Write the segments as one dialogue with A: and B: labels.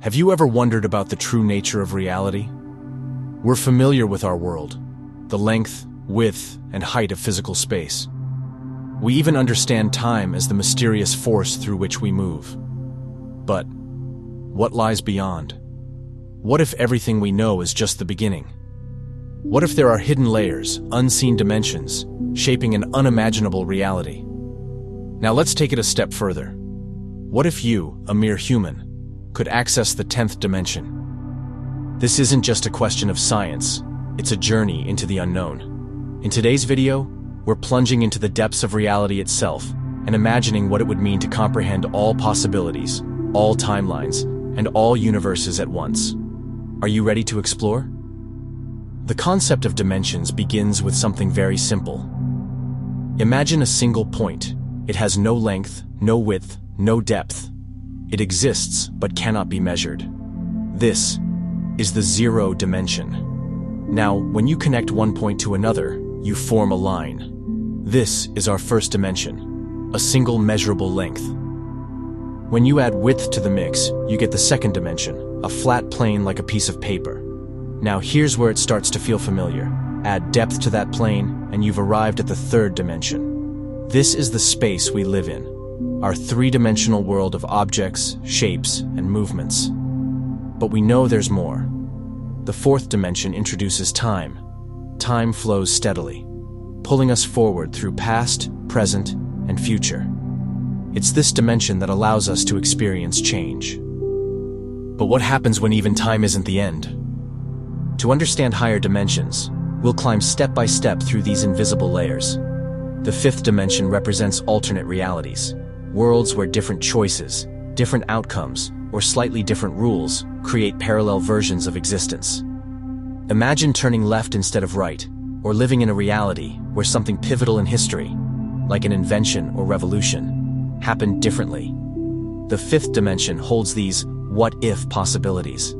A: Have you ever wondered about the true nature of reality? We're familiar with our world, the length, width, and height of physical space. We even understand time as the mysterious force through which we move. But what lies beyond? What if everything we know is just the beginning? What if there are hidden layers, unseen dimensions, shaping an unimaginable reality? Now let's take it a step further. What if you, a mere human, could access the 10th dimension? This isn't just a question of science, it's a journey into the unknown. In today's video, we're plunging into the depths of reality itself and imagining what it would mean to comprehend all possibilities, all timelines, and all universes at once. Are you ready to explore? The concept of dimensions begins with something very simple. Imagine a single point. It has no length, no width, no depth. It exists but cannot be measured. This is the zero dimension. Now, when you connect one point to another, you form a line. This is our first dimension, a single measurable length. When you add width to the mix, you get the second dimension, a flat plane like a piece of paper. Now here's where it starts to feel familiar. Add depth to that plane, and you've arrived at the third dimension. This is the space we live in, our three-dimensional world of objects, shapes, and movements. But we know there's more. The fourth dimension introduces time. Time flows steadily, pulling us forward through past, present, and future. It's this dimension that allows us to experience change. But what happens when even time isn't the end? To understand higher dimensions, we'll climb step by step through these invisible layers. The fifth dimension represents alternate realities, worlds where different choices, different outcomes, or slightly different rules create parallel versions of existence. Imagine turning left instead of right, or living in a reality where something pivotal in history, like an invention or revolution, happened differently. The fifth dimension holds these what-if possibilities.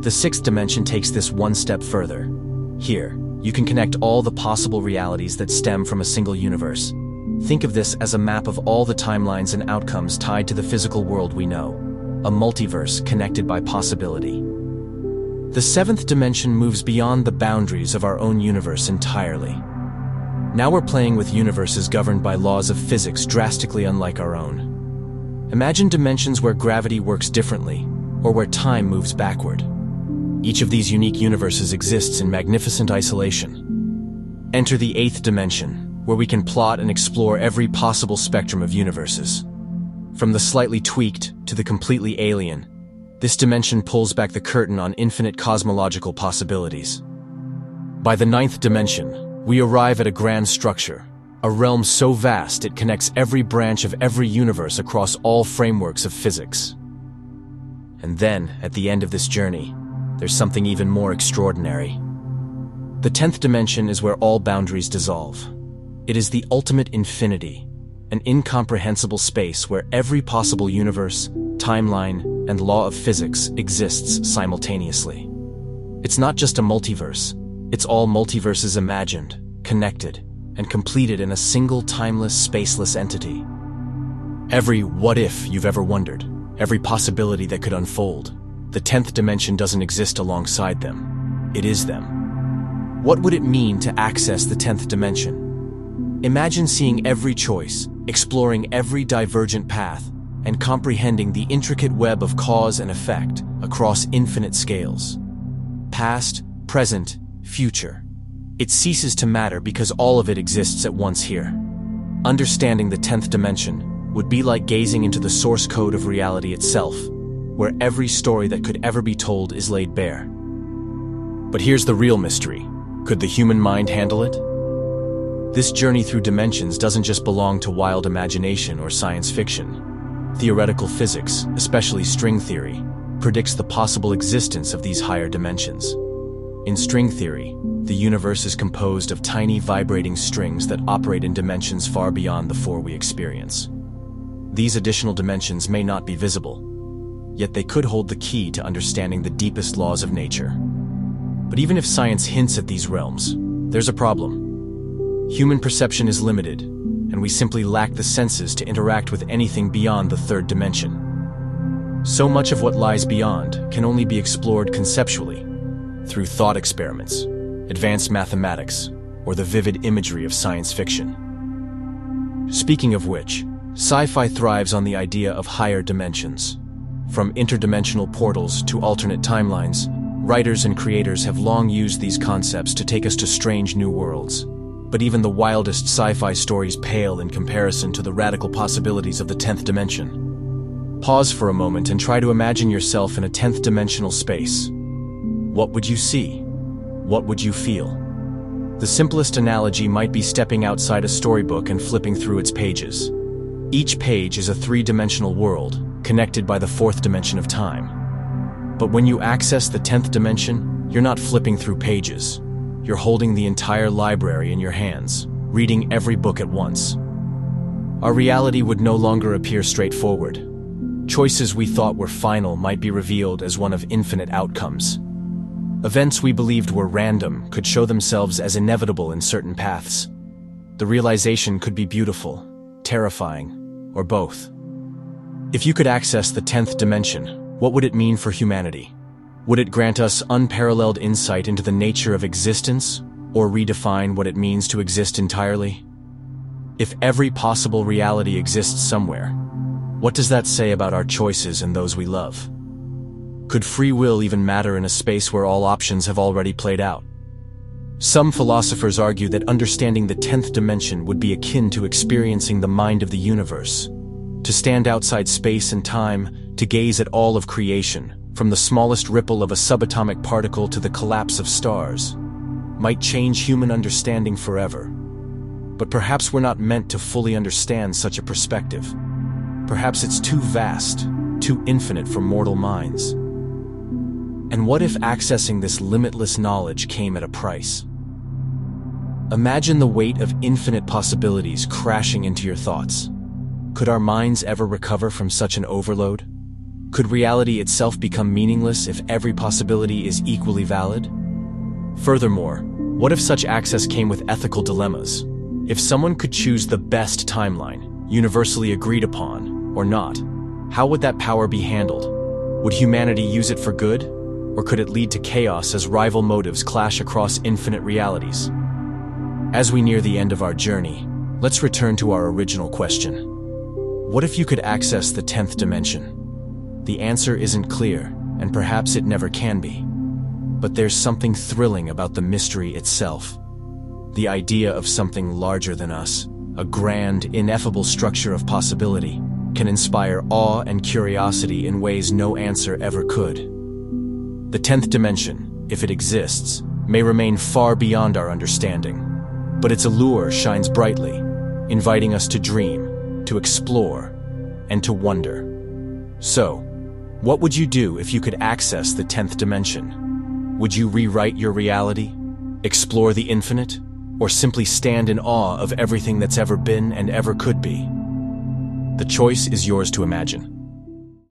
A: The sixth dimension takes this one step further. Here, you can connect all the possible realities that stem from a single universe. Think of this as a map of all the timelines and outcomes tied to the physical world we know, a multiverse connected by possibility. The seventh dimension moves beyond the boundaries of our own universe entirely. Now we're playing with universes governed by laws of physics drastically unlike our own. Imagine dimensions where gravity works differently, or where time moves backward. Each of these unique universes exists in magnificent isolation. Enter the eighth dimension, where we can plot and explore every possible spectrum of universes. From the slightly tweaked to the completely alien, this dimension pulls back the curtain on infinite cosmological possibilities. By the ninth dimension, we arrive at a grand structure, a realm so vast it connects every branch of every universe across all frameworks of physics. And then, at the end of this journey, there's something even more extraordinary. The 10th dimension is where all boundaries dissolve. It is the ultimate infinity, an incomprehensible space where every possible universe, timeline, and law of physics exists simultaneously. It's not just a multiverse, it's all multiverses imagined, connected, and completed in a single timeless, spaceless entity. Every what-if you've ever wondered, every possibility that could unfold, the 10th dimension doesn't exist alongside them. It is them. What would it mean to access the 10th dimension? Imagine seeing every choice, exploring every divergent path, and comprehending the intricate web of cause and effect across infinite scales. Past, present, future. It ceases to matter because all of it exists at once here. Understanding the 10th dimension would be like gazing into the source code of reality itself, where every story that could ever be told is laid bare. But here's the real mystery. Could the human mind handle it? This journey through dimensions doesn't just belong to wild imagination or science fiction. Theoretical physics, especially string theory, predicts the possible existence of these higher dimensions. In string theory, the universe is composed of tiny vibrating strings that operate in dimensions far beyond the four we experience. These additional dimensions may not be visible, yet they could hold the key to understanding the deepest laws of nature. But even if science hints at these realms, there's a problem. Human perception is limited, and we simply lack the senses to interact with anything beyond the third dimension. So much of what lies beyond can only be explored conceptually, through thought experiments, advanced mathematics, or the vivid imagery of science fiction. Speaking of which, sci-fi thrives on the idea of higher dimensions. From interdimensional portals to alternate timelines, writers and creators have long used these concepts to take us to strange new worlds. But even the wildest sci-fi stories pale in comparison to the radical possibilities of the 10th dimension. Pause for a moment and try to imagine yourself in a 10th dimensional space. What would you see? What would you feel? The simplest analogy might be stepping outside a storybook and flipping through its pages. Each page is a three-dimensional world, connected by the fourth dimension of time. But when you access the 10th dimension, you're not flipping through pages. You're holding the entire library in your hands, reading every book at once. Our reality would no longer appear straightforward. Choices we thought were final might be revealed as one of infinite outcomes. Events we believed were random could show themselves as inevitable in certain paths. The realization could be beautiful, terrifying, or both. If you could access the 10th dimension, what would it mean for humanity? Would it grant us unparalleled insight into the nature of existence, or redefine what it means to exist entirely? If every possible reality exists somewhere, what does that say about our choices and those we love? Could free will even matter in a space where all options have already played out? Some philosophers argue that understanding the 10th dimension would be akin to experiencing the mind of the universe. To stand outside space and time, to gaze at all of creation, from the smallest ripple of a subatomic particle to the collapse of stars, might change human understanding forever. But perhaps we're not meant to fully understand such a perspective. Perhaps it's too vast, too infinite for mortal minds. And what if accessing this limitless knowledge came at a price? Imagine the weight of infinite possibilities crashing into your thoughts. Could our minds ever recover from such an overload? Could reality itself become meaningless if every possibility is equally valid? Furthermore, what if such access came with ethical dilemmas? If someone could choose the best timeline, universally agreed upon, or not, how would that power be handled? Would humanity use it for good, or could it lead to chaos as rival motives clash across infinite realities? As we near the end of our journey, let's return to our original question. What if you could access the 10th dimension? The answer isn't clear, and perhaps it never can be. But there's something thrilling about the mystery itself. The idea of something larger than us, a grand, ineffable structure of possibility, can inspire awe and curiosity in ways no answer ever could. The 10th dimension, if it exists, may remain far beyond our understanding, but its allure shines brightly, inviting us to dream, to explore, and to wonder. So, what would you do if you could access the 10th dimension? Would you rewrite your reality, explore the infinite, or simply stand in awe of everything that's ever been and ever could be? The choice is yours to imagine.